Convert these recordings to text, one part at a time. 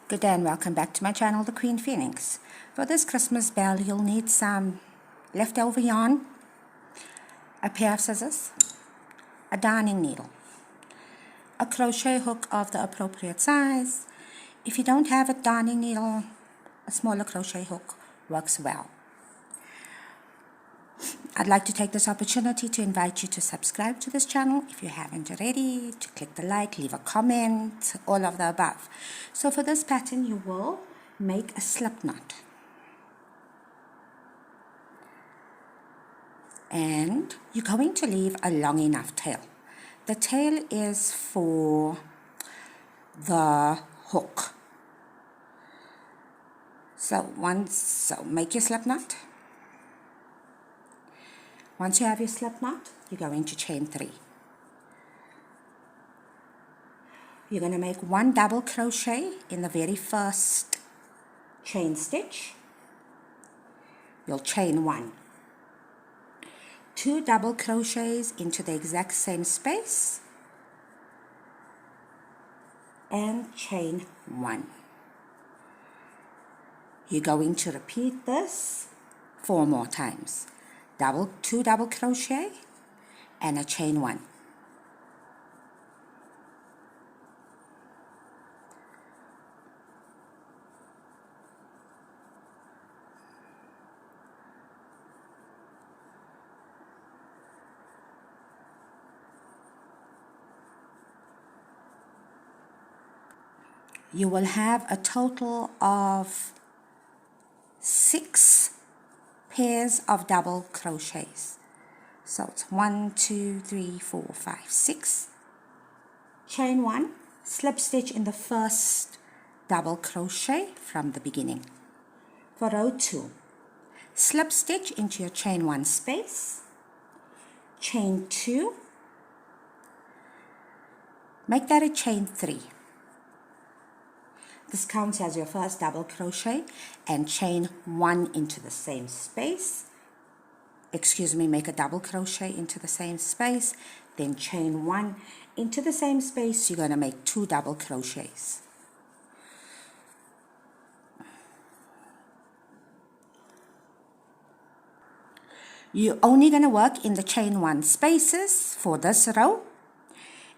Good day and welcome back to my channel, The Queen Phoenix. For this Christmas bell, you'll need some leftover yarn, a pair of scissors, a darning needle, a crochet hook of the appropriate size. If you don't have a darning needle, a smaller crochet hook works well. I'd like to take this opportunity to invite you to subscribe to this channel if you haven't already, to click the like, leave a comment, all of the above. So for this pattern, you will make a slip knot. And you're going to leave a long enough tail. The tail is for the hook. So make your slip knot. Once you have your slip knot, you're going to chain 3. You're going to make 1 double crochet in the very first chain stitch. You'll chain 1. 2 double crochets into the exact same space and chain 1. You're going to repeat this 4 more times. 2 double crochet and a chain 1. You will have a total of 6 pairs of double crochets. So it's 1, 2, 3, 4, 5, 6. Chain 1, slip stitch in the first double crochet from the beginning. For row 2, slip stitch into your chain 1 space, chain 2, make that a chain 3. This counts as your first double crochet and chain 1 into the same space. Make a double crochet into the same space, then chain 1 into the same space. You're going to make 2 double crochets. You're only going to work in the chain 1 spaces for this row.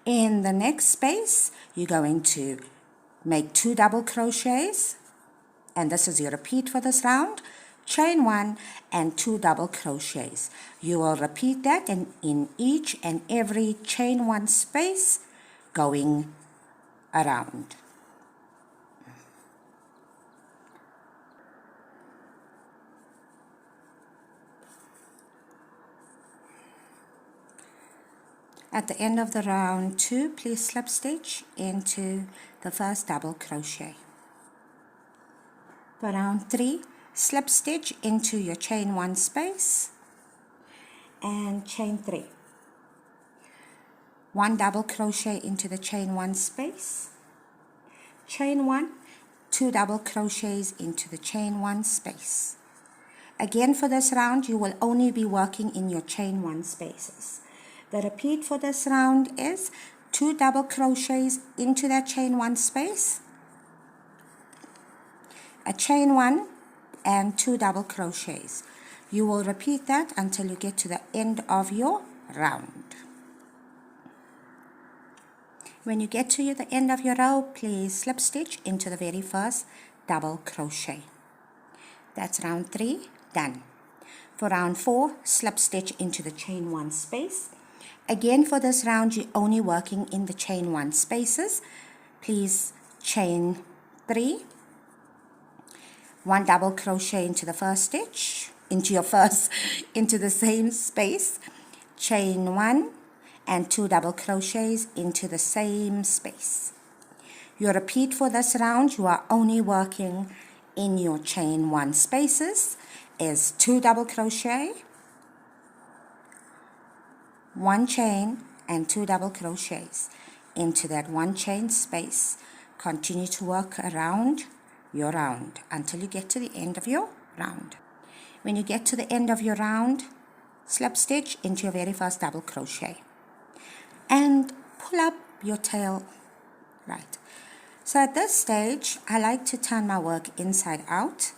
In the next space, you're going to make 2 double crochets, and this is your repeat for this round. Chain 1 and 2 double crochets. You will repeat that in each and every chain 1 space going around. At the end of the round 2, please slip stitch into the first double crochet. For round 3, slip stitch into your chain 1 space and chain 3. 1 double crochet into the chain 1 space, chain 1, 2 double crochets into the chain 1 space. Again, for this round, you will only be working in your chain 1 spaces. The repeat for this round is 2 double crochets into that chain 1 space, a chain 1 and 2 double crochets. You will repeat that until you get to the end of your round. When you get to the end of your row, please slip stitch into the very first double crochet. That's round 3 done. For round 4, slip stitch into the chain 1 space. Again, for this round, you're only working in the chain 1 spaces. Please chain 3, 1 double crochet into the first stitch, into the same space, chain 1 and 2 double crochets into the same space. Your repeat for this round, you are only working in your chain 1 spaces, is 2 double crochet, 1 chain and 2 double crochets into that 1 chain space. Continue to work around your round until you get to the end of your round. When you get to the end of your round, slip stitch into your very first double crochet and pull up your tail right. So at this stage, I like to turn my work inside out.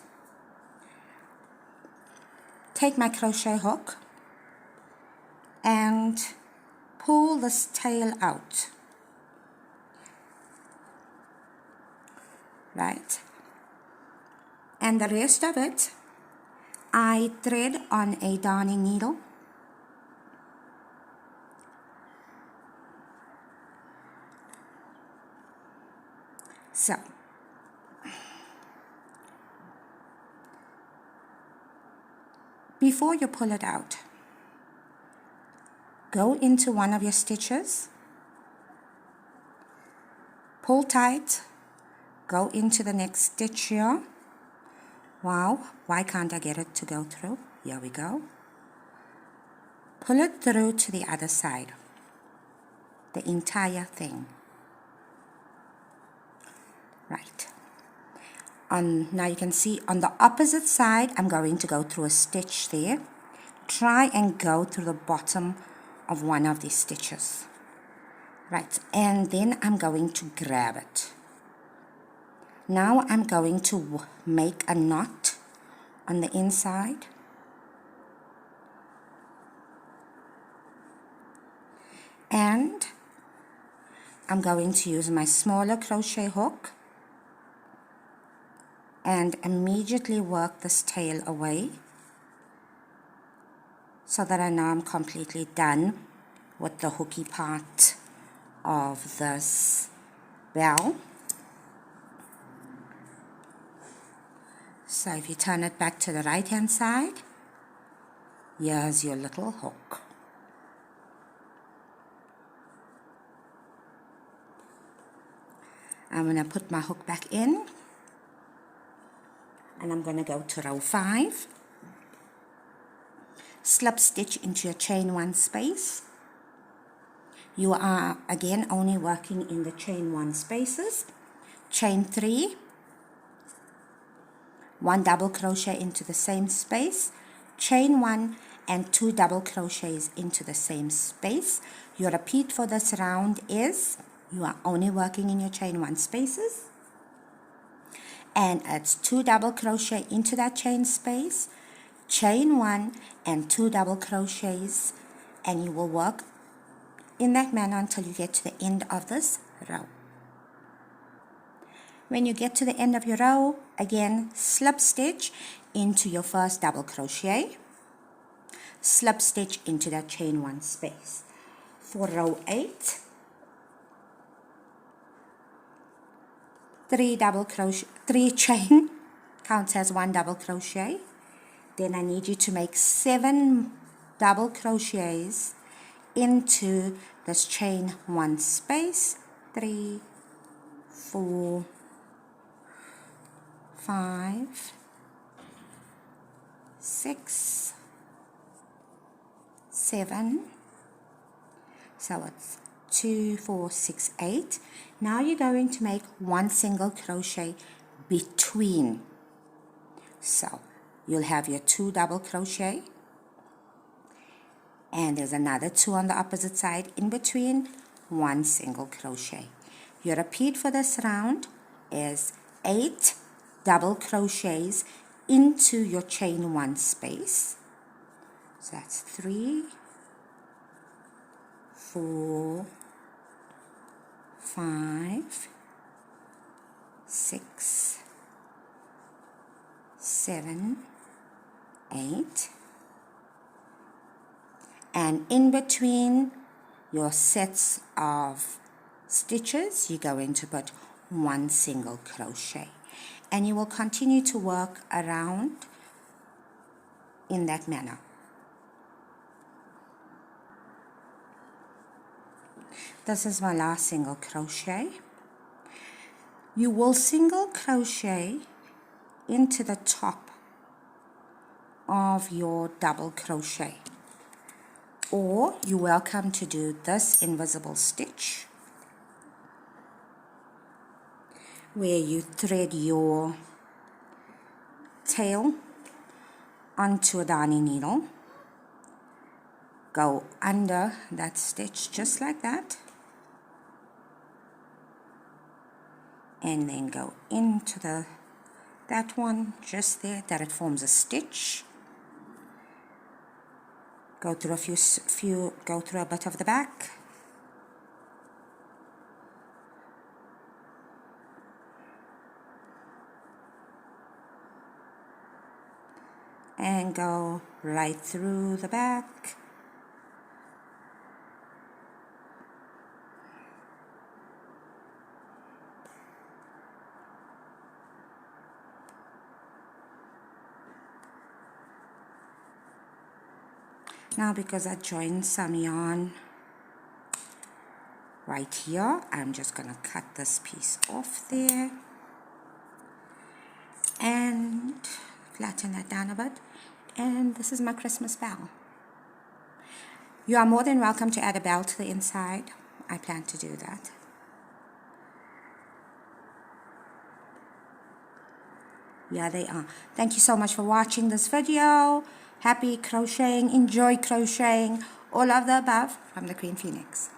Take my crochet hook and pull this tail out. Right? And the rest of it, I thread on a darning needle. So, before you pull it out, go into one of your stitches, pull tight, go into the next stitch here. Wow, why can't I get it to go through? Here we go. Pull it through to the other side, the entire thing. Right. Now you can see on the opposite side, I'm going to go through a stitch there. Try and go through the bottom of one of these stitches. Right, and then I'm going to grab it. Now I'm going to make a knot on the inside. And I'm going to use my smaller crochet hook and immediately work this tail away so that I know I'm completely done with the hooky part of this bell. So if you turn it back to the right hand side, here's your little hook. I'm going to put my hook back in, and I'm going to go to row 5. Slip stitch into your chain 1 space. You are again only working in the chain 1 spaces. Chain 3, 1 double crochet into the same space, chain 1 and 2 double crochets into the same space. Your repeat for this round is you are only working in your chain 1 spaces, and it's 2 double crochet into that chain space, chain 1 and 2 double crochets, and you will work in that manner until you get to the end of this row. When you get to the end of your row, again slip stitch into your first double crochet, slip stitch into that chain 1 space. For row 8, 3 double crochet, 3 chain counts as 1 double crochet. Then I need you to make 7 double crochets into this chain 1 space. 3, 4, 5, 6, 7. So it's 2, 4, 6, 8. Now you're going to make 1 single crochet between. So you'll have your 2 double crochet, and there's another 2 on the opposite side in between, 1 single crochet. Your repeat for this round is 8 double crochets into your chain 1 space. So that's 3, 4, 5, 6, 7, 8, and in between your sets of stitches you're going to put 1 single crochet, and you will continue to work around in that manner. This is my last single crochet. You will single crochet into the top of your double crochet, or you're welcome to do this invisible stitch where you thread your tail onto a darning needle, go under that stitch just like that, and then go into that one just there that it forms a stitch. Go through go through a bit of the back. And go right through the back. Now, because I joined some yarn right here, I'm just going to cut this piece off there and flatten that down a bit. And this is my Christmas bell. You are more than welcome to add a bell to the inside. I plan to do that. Yeah, they are. Thank you so much for watching this video. Happy crocheting, enjoy crocheting, all of the above from the Queen Phoenix.